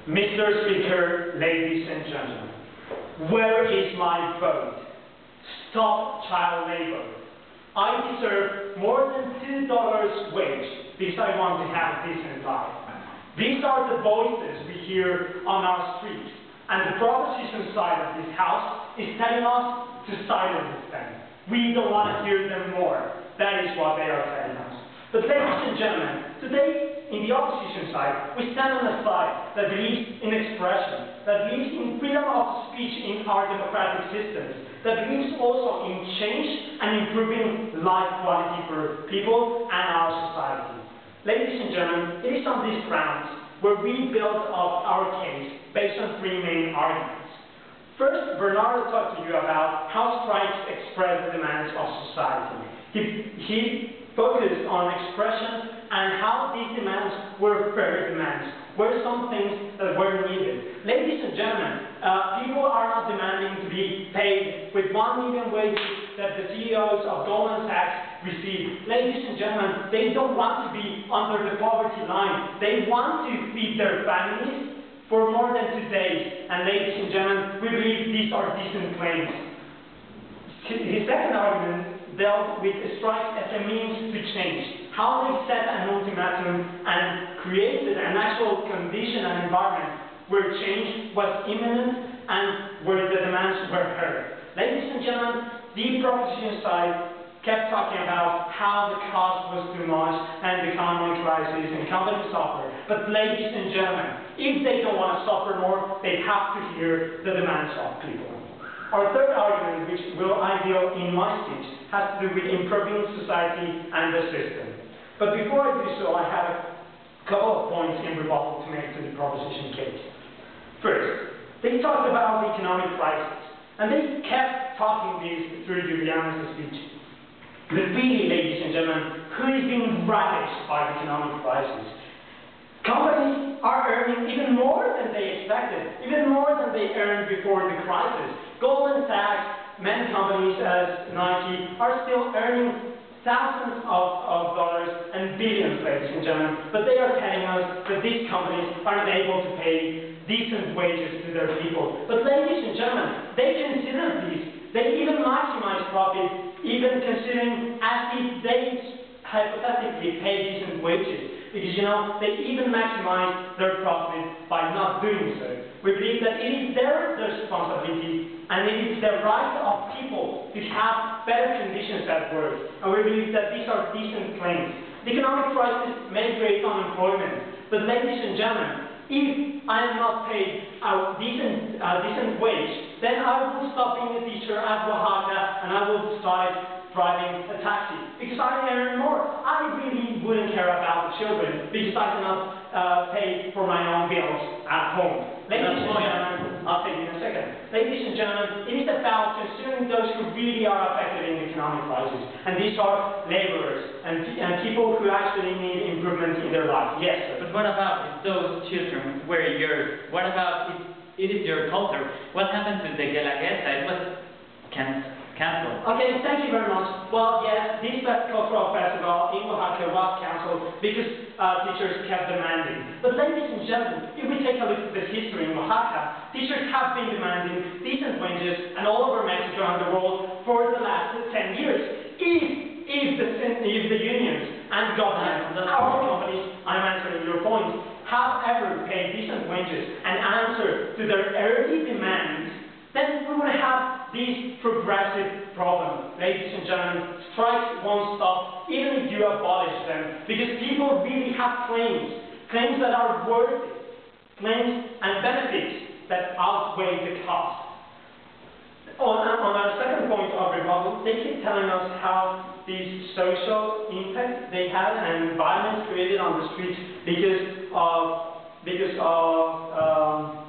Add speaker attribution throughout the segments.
Speaker 1: Mr. Speaker, ladies and gentlemen, where is my vote? Stop child labor. I deserve more than $2 wage because I want to have a decent life. These are the voices we hear on our streets, and the proposition side of this house is telling us to silence them. We don't want to hear them more. That is what they are telling us. But ladies and gentlemen, today in the opposition side, we stand on a side that believes in expression, that believes in freedom of speech in our democratic systems, that believes also in change and improving life quality for people and our society. Ladies and gentlemen, it is on these grounds where we build up our case based on three main arguments. First, Bernardo talked to you about how strikes express the demands of society. He focused on expression and how these demands were fair demands, were some things that were needed. Ladies and gentlemen, people are not demanding to be paid with 1 million wages that the CEOs of Goldman Sachs receive. Ladies and gentlemen, they don't want to be under the poverty line. They want to feed their families for more than 2 days. And ladies and gentlemen, we believe these are decent claims. His second argument dealt with strikes as a means to change. How they set an ultimatum and created an actual condition and environment where change was imminent and where the demands were heard. Ladies and gentlemen, the proposition side kept talking about how the cost was too much and the economic crisis and companies suffer. But ladies and gentlemen, if they don't want to suffer more, they have to hear the demands of people. Our third argument, which I deal in my speech, has to do with improving society and the system. But before I do so, I have a couple of points in rebuttal to make to the proposition case. First, they talked about the economic crisis, and they kept talking this through Juliana's speech. But really, ladies and gentlemen, who is being ravaged by the economic crisis? Companies are earning even more than they expected, even more than they earned before the crisis. Goldman Sachs, many companies as Nike, are still earning thousands of dollars and billions, ladies and gentlemen, but they are telling us that these companies aren't able to pay decent wages to their people. But ladies and gentlemen, they consider these. They even maximize profit, even considering as if they hypothetically pay decent wages. Because, you know, they even maximize their profit by not doing so. We believe that it is their responsibility and it is the right of people to have better conditions at work. And we believe that these are decent claims. The economic crisis may create unemployment, but ladies and gentlemen, if I am not paid a decent wage, then I will stop being a teacher at Oaxaca and I will start driving a taxi because I earn more. I really wouldn't care about the children because I cannot pay for my own bills at home. Ladies and gentlemen, I'll take it in a second. Ladies and gentlemen, it is about considering those who really are affected in the economic crisis, and these are laborers and people who actually need improvement in their life. Yes, sir.
Speaker 2: But what about if those children were yours? What about if it is your culture? What happened to the Guelaguetza? It was cancelled.
Speaker 1: Okay, thank you very much. Well, yes, this cultural festival in Oaxaca was cancelled because teachers kept demanding. But ladies and gentlemen, if we take a look at the history in Oaxaca, teachers have been demanding decent wages and all over Mexico and the world for the last 10 years. If the unions and government, our companies, I'm answering your point, have ever paid decent wages and answered to their early demands, then we would have these progressive problems. Ladies and gentlemen, strikes won't stop even if you abolish them, because people really have claims that are worthy, claims and benefits that outweigh the cost. On our second point of rebuttal, they keep telling us how these social impact they had and violence created on the streets because of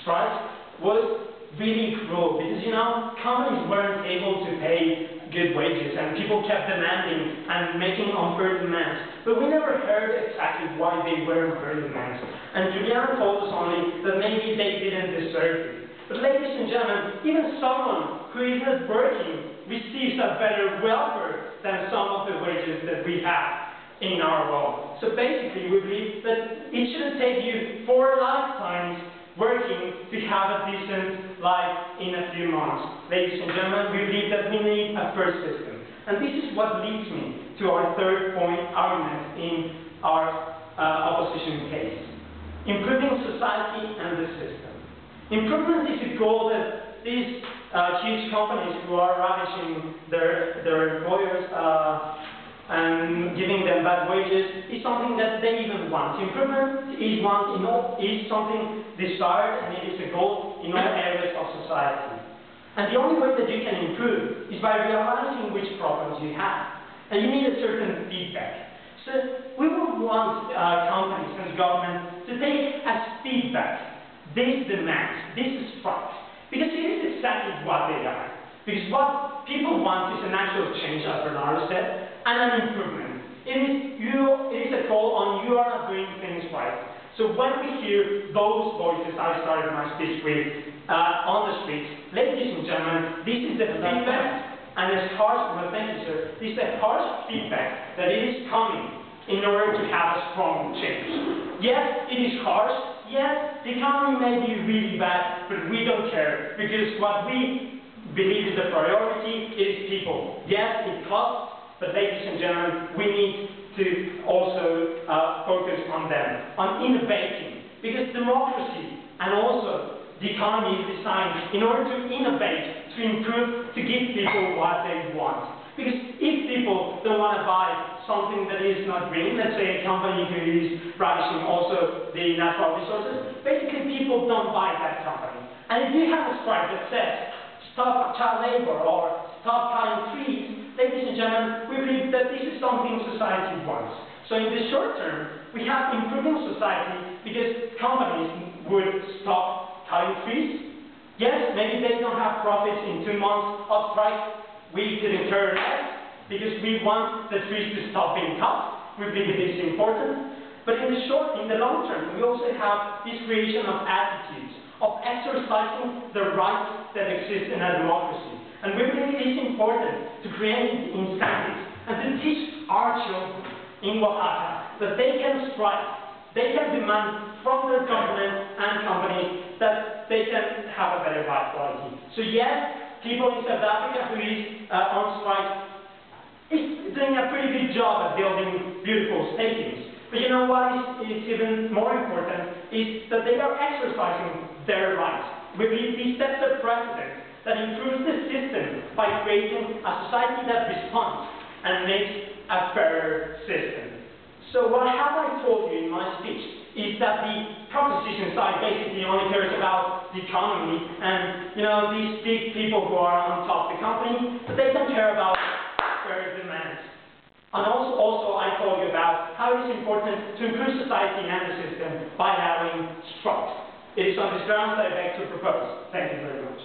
Speaker 1: strikes was really cruel, because, you know, companies weren't able to pay good wages and people kept demanding and making unfair demands. But we never heard exactly why they were unfair demands. And Juliana told us only that maybe they didn't deserve it. But ladies and gentlemen, even someone who isn't working receives a better welfare than some of the wages that we have in our world. So basically, we believe that it shouldn't take you 4 lifetimes have a decent life in a few months. Ladies and gentlemen, we believe that we need a first system. And this is what leads me to our third point argument in our opposition case. Improving society and the system. Improvement is a goal that these huge companies who are ravishing their employers and giving them bad wages is something that they even want. Improvement is something desired, and it is a goal in all areas of society. And the only way that you can improve is by realizing which problems you have. And you need a certain feedback. So we would want companies and government to take as feedback these demands, these strikes, because it is exactly what they are. Because what people want is an actual change, as Bernardo said, and an improvement. It is a call on you are not doing things right. So when we hear those voices I started my speech with on the streets, ladies and gentlemen, this is the feedback, and it's harsh, well, thank you, sir, this is the harsh feedback that it is coming in order to have a strong change. Yes, it is harsh. Yes, the economy may be really bad, but we don't care, because what we believe is the priority is people. Yes, it costs, but ladies and gentlemen, we need to also focus on them, on innovating, because democracy and also the economy is designed in order to innovate, to improve, to give people what they want. Because if people don't want to buy something that is not green, let's say a company who is ravishing also the natural resources, basically people don't buy that company. And if you have a strike that says, stop child labor or stop cutting trees, ladies and gentlemen, we believe that this is something society wants. So in the short term, we have improving society because companies would stop cutting trees. Yes, maybe they don't have profits in 2 months of strike. We couldn't care less because we want the trees to stop being cut. We believe it is important. But in the long term, we also have this creation of attitudes, of exercising the rights that exist in a democracy. And we believe it is important to create incentives and to teach our children in Oaxaca that they can strike, they can demand from their government and companies that they can have a better life quality. So yes, people in South Africa who is on strike is doing a pretty good job at building beautiful stadiums. But you know what is even more important is that they are exercising their rights. We believe this sets a precedent that improves the system by creating a society that responds and makes a fairer system. So what have I told you in my speech is that the proposition side basically only cares about the economy and, you know, these big people who are on top of the company, but they don't care about fair demands. And also I told you about how it is important to improve society and the system by allowing strikes. It is on this grounds that I beg to propose. Thank you very much.